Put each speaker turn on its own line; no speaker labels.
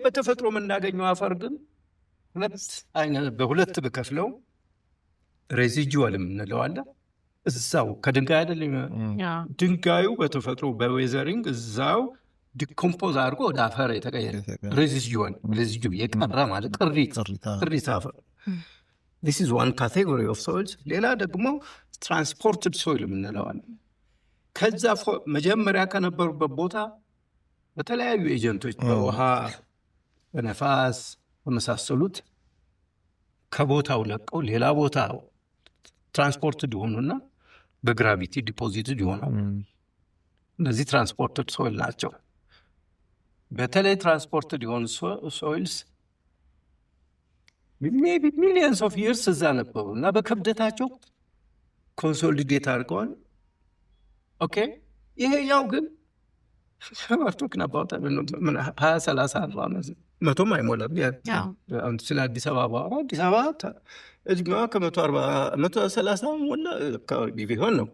በተፈጥሮ የምናገኘው አፈር ግን በሁለት ብከፍለው ሬዚጁዋል የምንለው አለ። እዛው ከድንጋይ አይደለም ድንጋዩ በተፈጥሮ በዌዘሪንግ እዛው ዲኮምፖዝ አድርጎ ወደ አፈር የተቀየረ ሬዚጁዋል የቀረ ማለት ቅሪት አፈር። This is one category of soils. ሌላ ደግሞ ትራንስፖርትድ ሶይል የምንለው አለ። ከዛ መጀመሪያ ከነበሩበት ቦታ በተለያዩ ኤጀንቶች በውሃ በነፋስ በመሳሰሉት ከቦታው ለቀው ሌላ ቦታ ትራንስፖርትድ ይሆኑና በግራቪቲ ዲፖዚትድ ይሆናሉ። እነዚህ ትራንስፖርትድ ሶይል ናቸው። በተለይ ትራንስፖርትድ የሆኑ ሶይልስ ሜቢ ሚሊየንስ ኦፍ ይርስ እዛ ነበሩ እና በክብደታቸው ኮንሶሊዴት አድርገዋል። ኦኬ ይሄ ያው ግን ሸማርቶክ ነባውታ 20-30 መቶም አይሞላም። ስለ አዲስ አበባ እድሜዋ ከ130 ሞላ ቢሆን ነው።